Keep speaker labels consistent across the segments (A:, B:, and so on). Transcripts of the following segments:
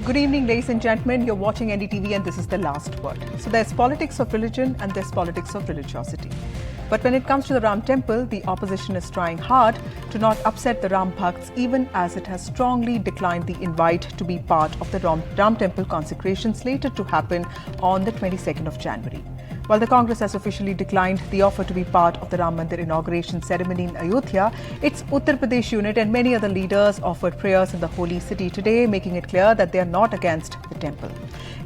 A: Good evening, ladies and gentlemen. You're watching NDTV and this is the last word. So there's politics of religion and there's politics of religiosity. But when it comes to the Ram temple, the opposition is trying hard to not upset the Ram Bhakts, even as it has strongly declined the invite to be part of the Ram temple consecration slated to happen on the 22nd of January. While the Congress has officially declined the offer to be part of the Ram Mandir inauguration ceremony in Ayodhya, its Uttar Pradesh unit and many other leaders offered prayers in the holy city today, making it clear that they are not against the temple.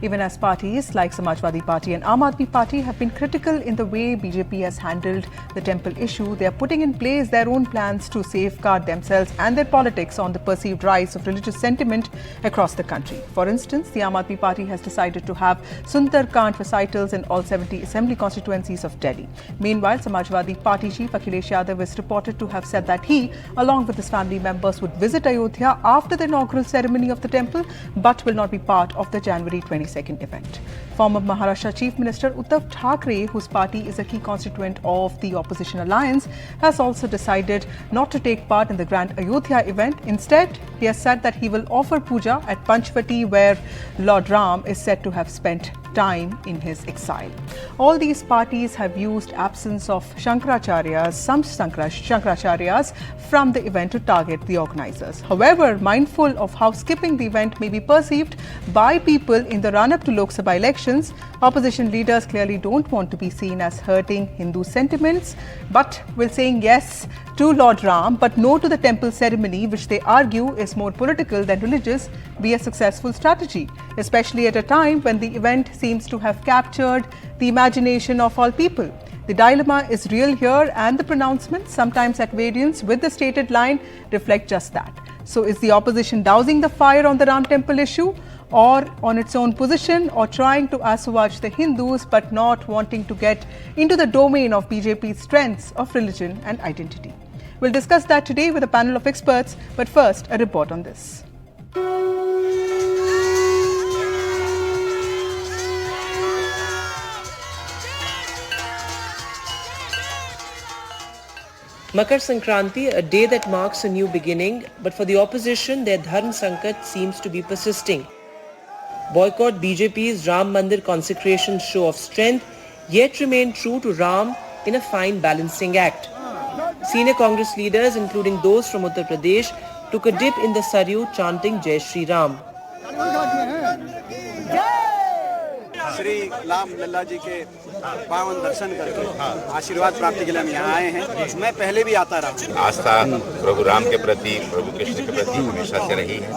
A: Even as parties like Samajwadi Party and Aam Aadmi Party have been critical in the way BJP has handled the temple issue, they are putting in place their own plans to safeguard themselves and their politics on the perceived rise of religious sentiment across the country. For instance, the Aam Aadmi Party has decided to have Sankat recitals in all 70 assembly constituencies of Delhi. Meanwhile, Samajwadi Party chief Akhilesh Yadav is reported to have said that he, along with his family members, would visit Ayodhya after the inaugural ceremony of the temple, but will not be part of the January 22nd event. Former Maharashtra Chief Minister Uddhav Thackeray, whose party is a key constituent of the opposition alliance, has also decided not to take part in the grand Ayodhya event. Instead, he has said that he will offer puja at Panchvati, where Lord Ram is said to have spent time in his exile. All these parties have used absence of some Shankaracharyas from the event to target the organizers. However, mindful of how skipping the event may be perceived by people in the run-up to Lok Sabha elections, opposition leaders clearly don't want to be seen as hurting Hindu sentiments, but will saying yes to Lord Ram but no to the temple ceremony, which they argue is more political than religious, be a successful strategy, especially at a time when the event seems to have captured the imagination of all people. The dilemma is real here, and the pronouncements, sometimes at variance with the stated line, reflect just that. So is the opposition dousing the fire on the Ram temple issue, or on its own position, or trying to assuage the Hindus but not wanting to get into the domain of BJP's strengths of religion and identity? We'll discuss that today with a panel of experts, but first, a report on this.
B: Makar Sankranti, a day that marks a new beginning, but for the opposition, their Dharma Sankat seems to be persisting. Boycott BJP's Ram Mandir consecration show of strength, yet remain true to Ram in a fine balancing act. Senior Congress leaders, including those from Uttar Pradesh, took a dip in the Saryu chanting Jai Shri Ram.
C: Shri Ram Lalla जी के पावन दर्शन करके आशीर्वाद प्राप्ति के लिए हम यहाँ आए हैं। मैं पहले भी आता रहा।
D: आस्था प्रभु राम के प्रति, प्रभु कृष्ण के प्रति हमेशा से रही है।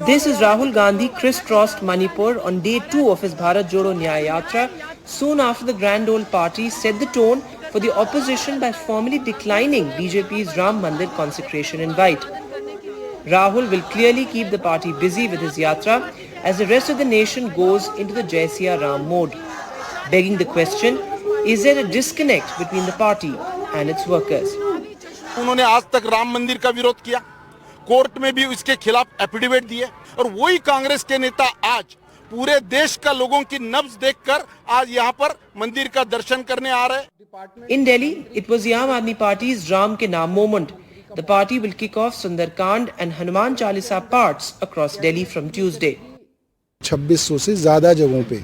B: This is Rahul Gandhi crisscrossed Manipur on day 2 of his Bharat Jodo Nyaya Yatra, soon after the Grand Old Party set the tone for the opposition by formally declining BJP's Ram Mandir consecration invite. Rahul will clearly keep the party busy with his yatra as the rest of the nation goes into the Jai Siya Ram mode. Begging the question, is there a disconnect between the party and its workers?
E: उन्होंने आज तक राम मंदिर का विरोध किया, court में भी इसके खिलाफ एफिडेविट दिए, और वही कांग्रेस के नेता आज पूरे देश का लोगों की नब्ज देखकर आज यहाँ पर मंदिर का दर्शन करने आ रहे।
B: In Delhi, it was the Aam Aadmi Party's Ram Ke Naam moment. The party will kick off Sundarkand and Hanuman Chalisa parts across Delhi from Tuesday.
F: 2600 से ज़्यादा जगहों पे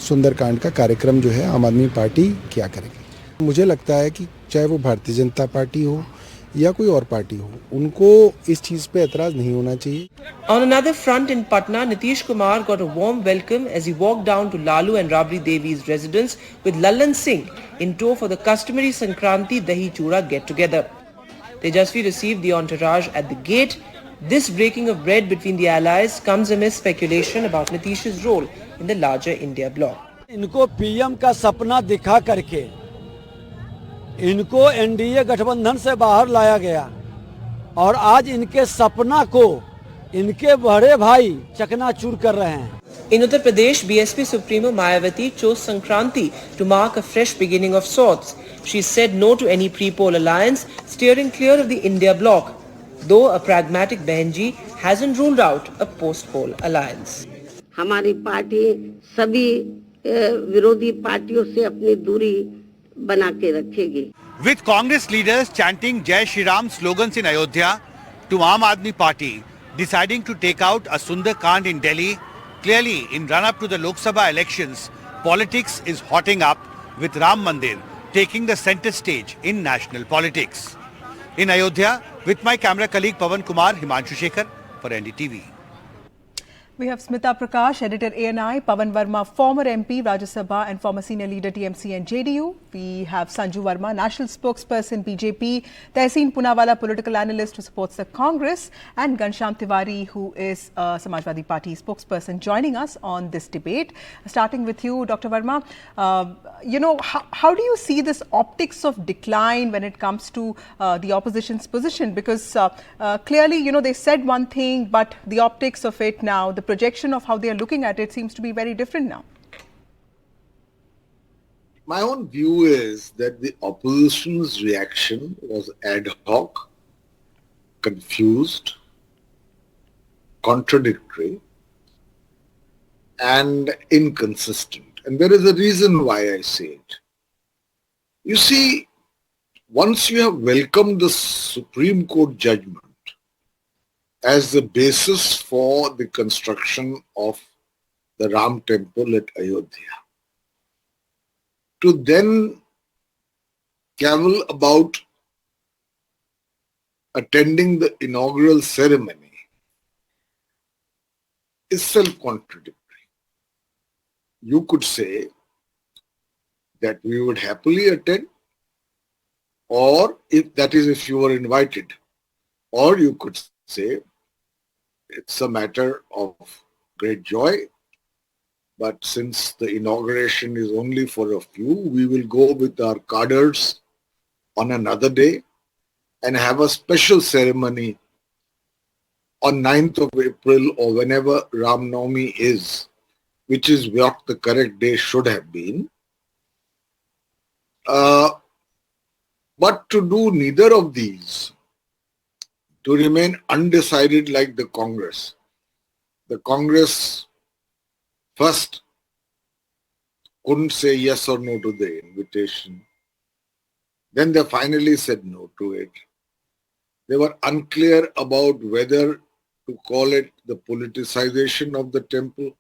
F: सुंदरकांड का कार्यक्रम जो है आम आदमी पार्टी क्या करेगी। मुझे लगता है कि चाहे वो भारतीय जनता पार्टी हो या कोई और पार्टी हो, उनको इस चीज़ पे एतराज़ नहीं होना चाहिए।
B: On another front in Patna, Nitish Kumar got a warm welcome as he walked down to Lalu and Rabri Devi's residence with Lallan Singh in tow for the customary Sankranti Dahi Chura get-together. Tejasvi received the entourage at the gate. This breaking of bread between the allies comes amidst speculation about Nitish's role in the larger India bloc.
G: इनको PM का सपना दिखा करके इनको NDA गठबंधन से बाहर लाया गया, और आज इनके सपना को इनके बड़े भाई चकनाचूर कर रहे हैं।
B: In Uttar Pradesh, BSP Supremo Mayawati chose Sankranti to mark a fresh beginning of sorts. She said no to any pre-poll alliance, steering clear of the India bloc, though a pragmatic Behenji hasn't ruled out a post-poll alliance.
H: हमारी party सभी विरोधी पार्टियों से अपनी दूरी बना के रखेगी.
I: With Congress leaders chanting Jai Shri Ram slogans in Ayodhya to Aam Aadmi Party, deciding to take out a Sundarkand in Delhi. Clearly, in run-up to the Lok Sabha elections, politics is hotting up with Ram Mandir taking the centre stage in national politics. In Ayodhya, with my camera colleague Pawan Kumar, Himanshu Shekhar for NDTV.
A: We have Smita Prakash, editor ANI, Pawan Verma, former MP, Rajya Sabha and former senior leader TMC and JDU. We have Sanju Verma, national spokesperson BJP, Tehseen Poonawalla, political analyst who supports the Congress, and Ghanshyam Tiwari, who is Samajwadi Party spokesperson, joining us on this debate. Starting with you, Dr. Verma, how do you see this optics of decline when it comes to the opposition's position? Because clearly, they said one thing, but the optics of it now, the projection of how they are looking at it seems to be very different now.
J: My own view is that the opposition's reaction was ad hoc, confused, contradictory, and inconsistent. And there is a reason why I say it. You see, once you have welcomed the Supreme Court judgment as the basis for the construction of the Ram temple at Ayodhya, to then cavil about attending the inaugural ceremony is self-contradictory. You could say that we would happily attend, or if you were invited, or you could say it's a matter of great joy, but since the inauguration is only for a few, we will go with our cadres on another day and have a special ceremony on 9th of April or whenever Ram Navami is, which is what the correct day should have been. But to do neither of these, to remain undecided like the Congress first couldn't say yes or no to the invitation. Then they finally said no to it. They were unclear about whether to call it the politicization of the temple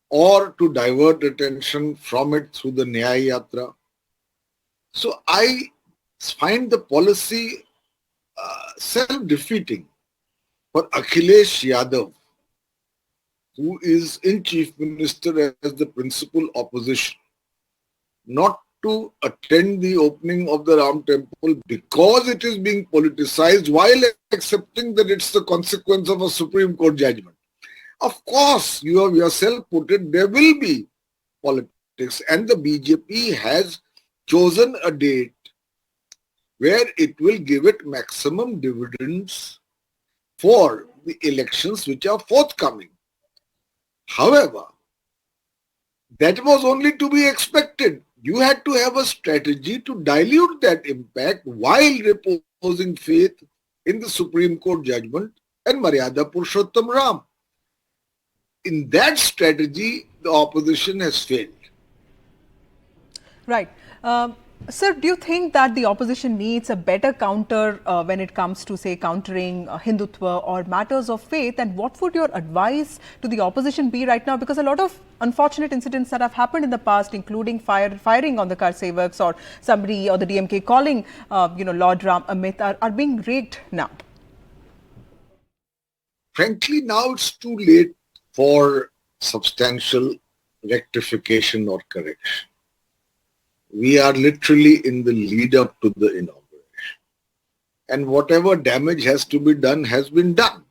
J: or to divert attention from it through the Nyaya Yatra. So I find the policy self-defeating for Akhilesh Yadav, who is in Chief Minister as the principal opposition, not to attend the opening of the Ram temple because it is being politicized while accepting that it's the consequence of a Supreme Court judgment. Of course, you have yourself put it, there will be politics, and the BJP has chosen a date where it will give it maximum dividends for the elections which are forthcoming. However, that was only to be expected. You had to have a strategy to dilute that impact while reposing faith in the Supreme Court judgment and Maryada Purushottam Ram. In that strategy, the opposition has failed.
A: Right. Sir, do you think that the opposition needs a better counter when it comes to, say, countering Hindutva or matters of faith? And what would your advice to the opposition be right now? Because a lot of unfortunate incidents that have happened in the past, including firing on the Kar Sevaks or somebody or the DMK calling, Lord Ram a myth, are being raked now.
J: Frankly, now it's too late for substantial rectification or correction. We are literally in the lead up to the inauguration. And whatever damage has to be done has been done.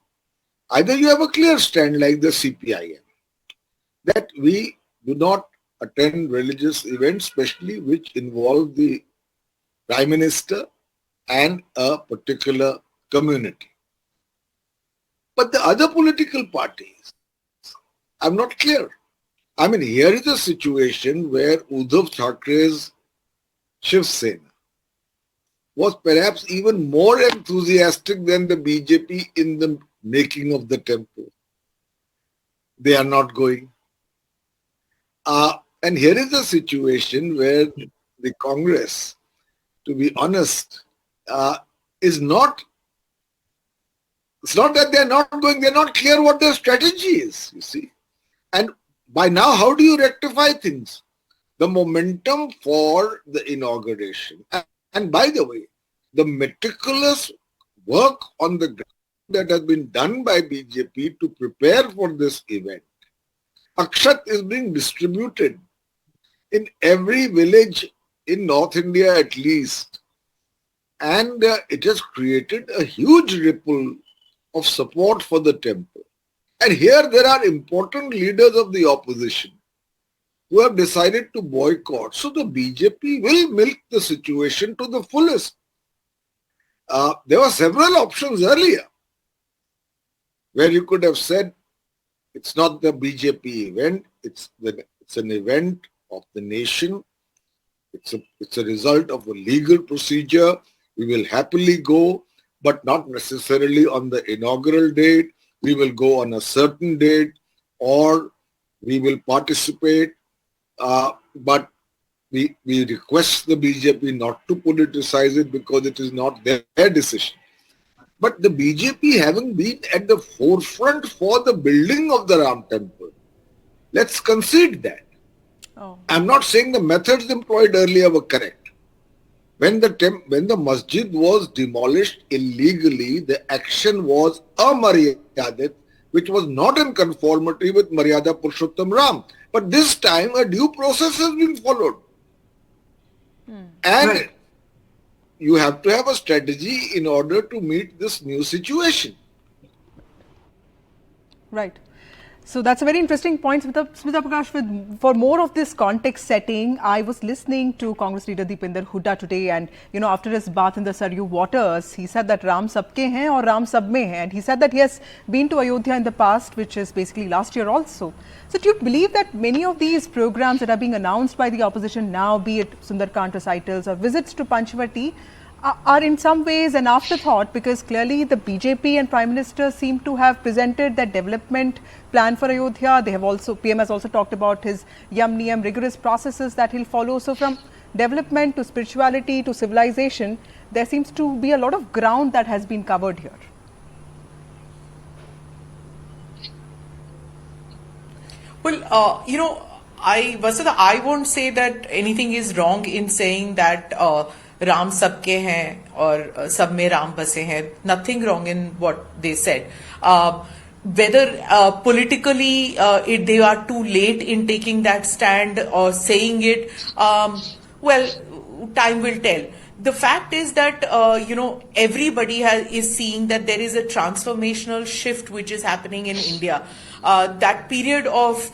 J: Either you have a clear stand like the CPIM, that we do not attend religious events, especially which involve the Prime Minister and a particular community. But the other political parties, I'm not clear. I mean, here is a situation where Uddhav Thackeray's Shiv Sena was perhaps even more enthusiastic than the BJP in the making of the temple. They are not going. And here is a situation where the Congress, to be honest, is not It's not that they're not going, they're not clear what their strategy is, you see. And by now, how do you rectify things? The momentum for the inauguration. And by the way, the meticulous work on the ground that has been done by BJP to prepare for this event. Akshat is being distributed in every village in North India at least. And it has created a huge ripple of support for the temple. And here there are important leaders of the opposition who have decided to boycott. So the BJP will milk the situation to the fullest. There were several options earlier where you could have said it's not the BJP event, it's an event of the nation. It's a result of a legal procedure. We will happily go, but not necessarily on the inaugural date. We will go on a certain date, or we will participate. But we request the BJP not to politicize it because it is not their decision. But the BJP having been at the forefront for the building of the Ram temple, let's concede that.
A: Oh.
J: I'm not saying the methods employed earlier were correct. When the masjid was demolished illegally, the action was amaryadit, which was not in conformity with Maryada Purushottam Ram. But this time a due process has been followed. And
B: Right.
J: you have to have a strategy in order to meet this new situation.
A: Right. So that's a very interesting point, Smita Prakash. For more of this context setting, I was listening to Congress leader Deepinder Hooda today, and after his bath in the Saryu waters, he said that Ram sabke hain aur Ram sab mein hai, and he said that he has been to Ayodhya in the past, which is basically last year also. So do you believe that many of these programs that are being announced by the opposition now, be it Sundarkand recitals or visits to Panchvati, are in some ways an afterthought, because clearly the BJP and Prime Minister seem to have presented that development plan for Ayodhya. They have also, PM has also talked about his Yam Niyam rigorous processes that he'll follow. So from development to spirituality to civilization, there seems to be a lot of ground that has been covered here.
K: Well, Vasudha, I won't say that anything is wrong in saying that Ram sabke hain or sab mein Ram base hain. Nothing wrong in what they said. Whether politically they are too late in taking that stand or saying it, well, time will tell. The fact is that, everybody is seeing that there is a transformational shift which is happening in India. That period of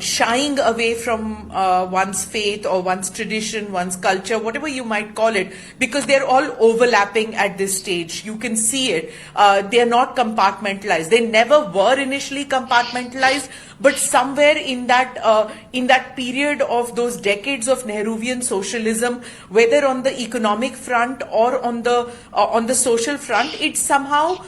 K: shying away from one's faith or one's tradition, one's culture, whatever you might call it, because they're all overlapping at this stage. You can see it. They're not compartmentalized. They never were initially compartmentalized, but somewhere in that period of those decades of Nehruvian socialism, whether on the economic front or on the social front, it somehow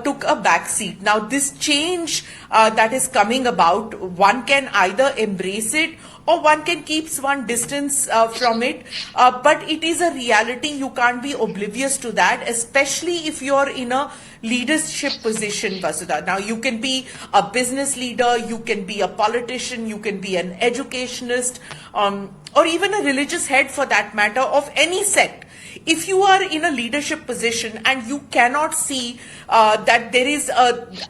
K: took a backseat. Now, this change that is coming about, one can either embrace it or one can keep one distance from it. But it is a reality. You can't be oblivious to that, especially if you're in a leadership position, Vasudha. Now, you can be a business leader, you can be a politician, you can be an educationist, or even a religious head for that matter, of any sect. If you are in a leadership position and you cannot see that there is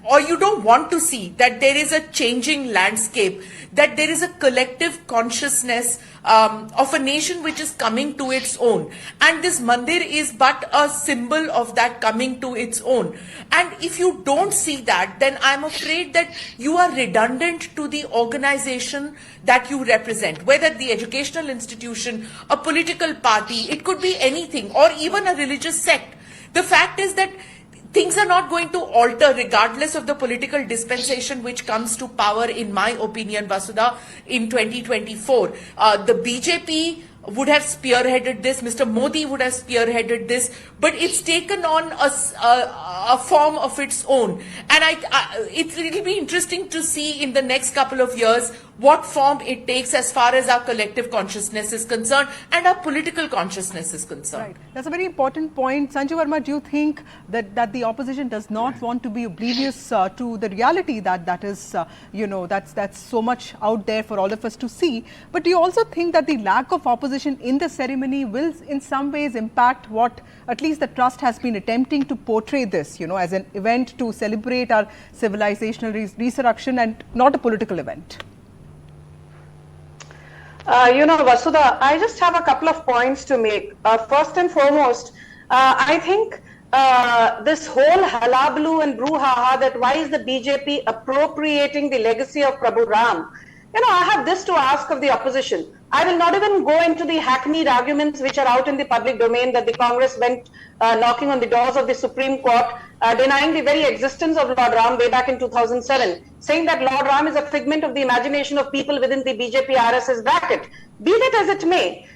K: or you don't want to see that there is a changing landscape, that there is a collective consciousness of a nation which is coming to its own. And this Mandir is but a symbol of that coming to its own. And if you don't see that, then I'm afraid that you are redundant to the organization that you represent, whether the educational institution, a political party, it could be anything, or even a religious sect. The fact is that things are not going to alter regardless of the political dispensation which comes to power, in my opinion, Vasudha, in 2024. The BJP would have spearheaded this, Mr. Modi would have spearheaded this, but but it's taken on a form of its own. And it'll be interesting to see in the next couple of years what form it takes as far as our collective consciousness is concerned and our political consciousness is concerned.
A: Right. That's a very important point. Sanju Verma, do you think that the opposition does not want to be oblivious to the reality that is, that's so much out there for all of us to see? But do you also think that the lack of opposition in the ceremony will in some ways impact what at least the trust has been attempting to portray this, as an event to celebrate our civilizational resurrection and not a political event?
L: Vasudha, I just have a couple of points to make. First and foremost, I think this whole halabaloo and brouhaha that why is the BJP appropriating the legacy of Prabhu Ram? I have this to ask of the opposition. I will not even go into the hackneyed arguments which are out in the public domain that the Congress went knocking on the doors of the Supreme Court, denying the very existence of Lord Ram way back in 2007, saying that Lord Ram is a figment of the imagination of people within the BJP RSS bracket. Be that as it may,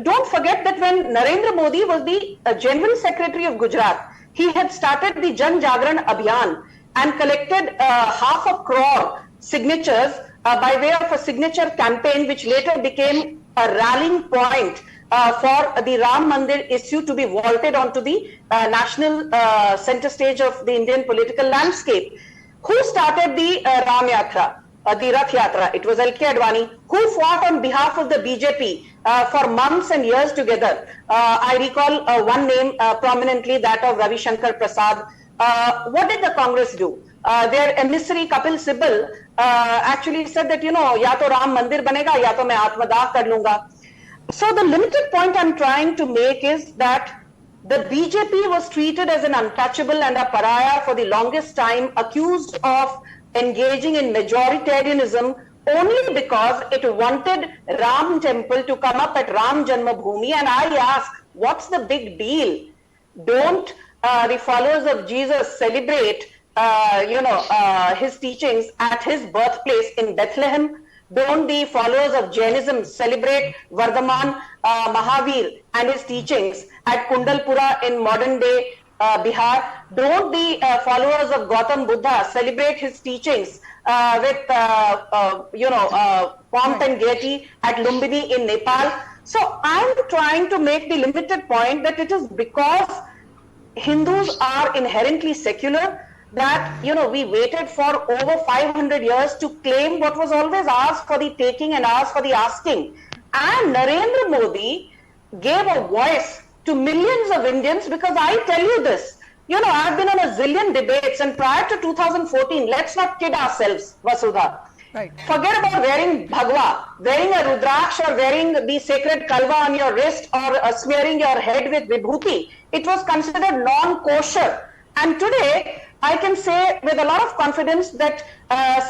L: don't forget that when Narendra Modi was the General Secretary of Gujarat, he had started the Jan Jagran Abhiyan and collected 500 crore signatures by way of a signature campaign, which later became a rallying point for the Ram Mandir issue to be vaulted onto the national center stage of the Indian political landscape. Who started the Ram Yatra, the Rath Yatra? It was L.K. Advani, who fought on behalf of the BJP for months and years together. I recall one name prominently, that of Ravi Shankar Prasad. What did the Congress do? Their emissary Kapil Sibal actually said that, ya to Ram Mandir banega, ya to main Atmadah kar lunga. So the limited point I'm trying to make is that the BJP was treated as an untouchable and a pariah for the longest time, accused of engaging in majoritarianism only because it wanted Ram Temple to come up at Ram Janmabhoomi. And I ask, what's the big deal? Don't the followers of Jesus celebrate his teachings at his birthplace in Bethlehem? Don't the followers of Jainism celebrate Vardhaman Mahavir and his teachings at Kundalpura in modern day Bihar? Don't the followers of Gautam Buddha celebrate his teachings with pomp and gaiety at Lumbini in Nepal? So I'm trying to make the limited point that it is because Hindus are inherently secular that, we waited for over 500 years to claim what was always ours for the taking and ours for the asking. And Narendra Modi gave a voice to millions of Indians, because I tell you this, I've been on a zillion debates, and prior to 2014, let's not kid ourselves, Vasudha.
A: Right.
L: Forget about wearing bhagwa, wearing a rudraksh or wearing the sacred kalva on your wrist or smearing your head with vibhuti. It was considered non-kosher. And today, I can say with a lot of confidence that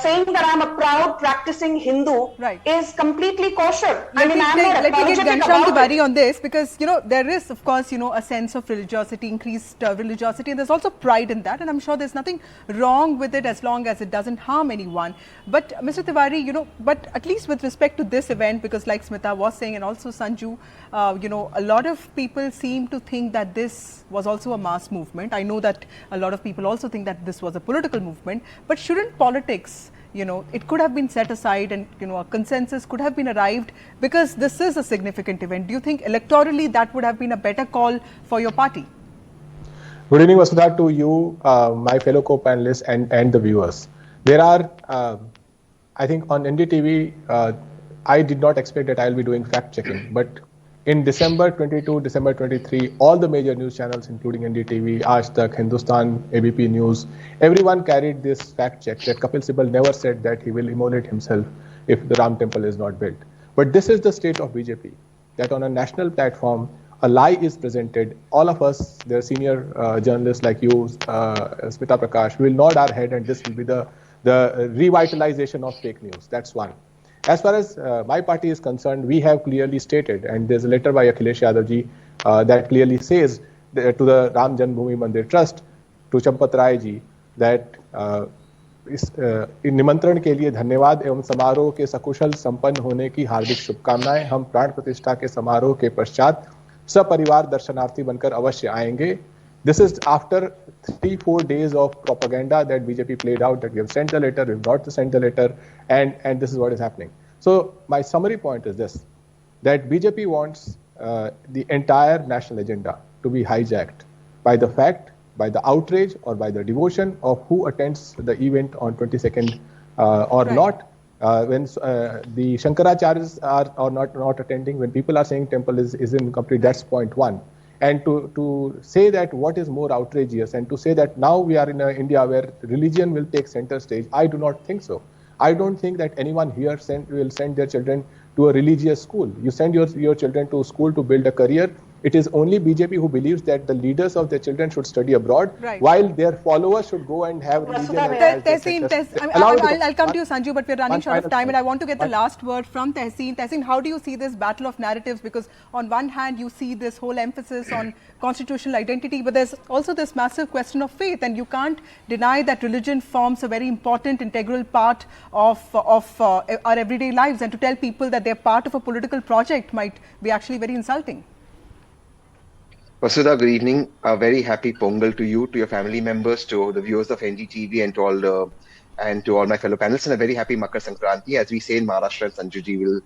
L: saying that I'm a proud practicing Hindu is completely kosher.
A: Let me get Ghanshyam Tiwari on this, because there is of course a sense of religiosity, increased religiosity, and there's also pride in that, and I'm sure there's nothing wrong with it as long as it doesn't harm anyone. But Mr. Tiwari, but at least with respect to this event, because like Smita was saying and also Sanju, a lot of people seem to think that this was also a mass movement. I know that a lot of people also think that this was a political movement, but shouldn't politics, it could have been set aside and, a consensus could have been arrived, because this is a significant event. Do you think electorally that would have been a better call for your party?
M: Good evening, Vasudha, to you, my fellow co-panelists and the viewers. There are, I think on NDTV, I did not expect that I'll be doing fact checking, but in December 22, December 23, all the major news channels, including NDTV, Aaj Tak, Hindustan, ABP News, everyone carried this fact check that Kapil Sibal never said that he will immolate himself if the Ram Temple is not built. But this is the state of BJP, that on a national platform, a lie is presented. All of us, the senior journalists like you, Smita Prakash, will nod our head, and this will be the revitalization of fake news. That's one. As far as my party is concerned, we have clearly stated, and there's a letter by Akhilesh Yadav ji that clearly says to the Ram Janmabhoomi Mandir Trust, to Champat Rai ji, that इस निमंत्रण के लिए धन्यवाद एवं समारोह के सकुशल संपन्न होने की हार्दिक शुभकामनाएं। हम प्राण प्रतिष्ठा के समारोह के पश्चात सपरिवार दर्शनार्थी बनकर अवश्य आएंगे. This is after 3-4 days of propaganda that BJP played out, that we have sent the letter, we have not sent the letter, and this is what is happening. So my summary point is this, that BJP wants the entire national agenda to be hijacked by the fact, by the outrage or by the devotion of who attends the event on 22nd or not. When the Shankaracharyas are not attending, when people are saying temple is incomplete, that's point one. And to say that what is more outrageous, and to say that now we are in India where religion will take center stage, I do not think so. I don't think that anyone here will send their children to a religious school. You send your children to school to build a career. It is only BJP who believes that the leaders of their children should study abroad, while their followers should go and have religion.
A: I'll come to you, Sanju, but we're running short of time, and I want to get the last word from Tehseen. Tehseen, how do you see this battle of narratives? Because on one hand, you see this whole emphasis on constitutional identity, but there's also this massive question of faith, and you can't deny that religion forms a very important, integral part of our everyday lives, and to tell people that they're part of a political project might be actually very insulting.
N: Vasudha, good evening. A very happy Pongal to you, to your family members, to the viewers of NDTV, and to all my fellow panelists, and a very happy Makar Sankranti. As we say in Maharashtra, and Sanjuji will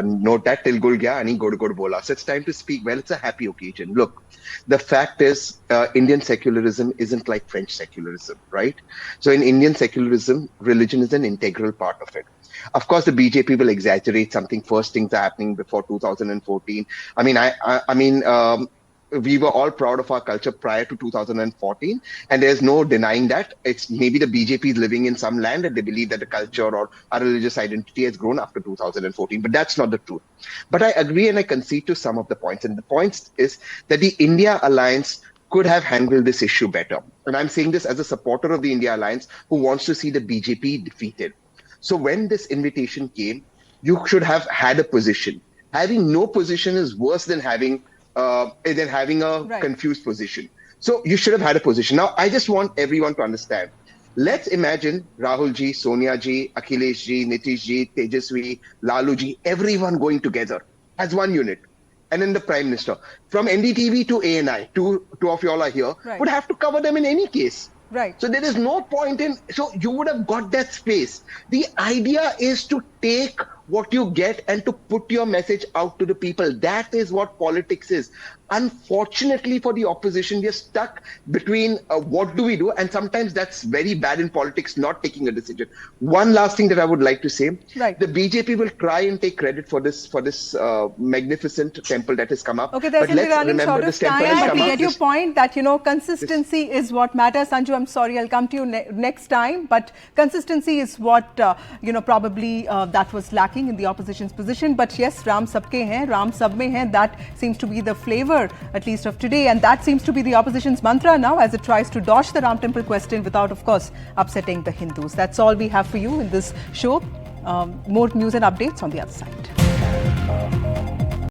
N: note that, till gul gaya, ani god god bola. So it's time to speak. Well, it's a happy occasion. Look, the fact is, Indian secularism isn't like French secularism, right? So in Indian secularism, religion is an integral part of it. Of course, the BJP will exaggerate something. First things are happening before 2014. I mean, we were all proud of our culture prior to 2014, and there's no denying that. It's maybe the BJP is living in some land and they believe that the culture or our religious identity has grown after 2014, but that's not the truth. But I agree and I concede to some of the points, and the points is that the India Alliance could have handled this issue better. And I'm saying this as a supporter of the India Alliance who wants to see the BJP defeated. So when this invitation came, you should have had a position. Having no position is worse than having a confused position. So you should have had a position. Now, I just want everyone to understand. Let's imagine Rahul ji, Sonia ji, Akhilesh ji, Nitish ji, Tejaswi, Lalu ji, everyone going together as one unit. And then the Prime Minister. From NDTV to ANI, two of you all are here, would have to cover them in any case.
A: Right.
N: So there is no point in, so you would have got that space. The idea is to take what you get and to put your message out to the people. That is what politics is. Unfortunately for the opposition, we are stuck between what do we do, and sometimes that's very bad in politics, not taking a decision. One last thing that I would like to say, the BJP will try and take credit for this magnificent temple that has come up.
A: Okay, but let's remember this temple has come up. I get your point that, you know, consistency is what matters. Sanju, I'm sorry, I'll come to you next time, but consistency is what, probably that was lacking in the opposition's position. But yes, Ram sabke hain, Ram sab mein hain, that seems to be the flavor, at least of today, and that seems to be the opposition's mantra now as it tries to dodge the Ram temple question without, of course, upsetting the Hindus. That's all we have for you in this show. More news and updates on the other side.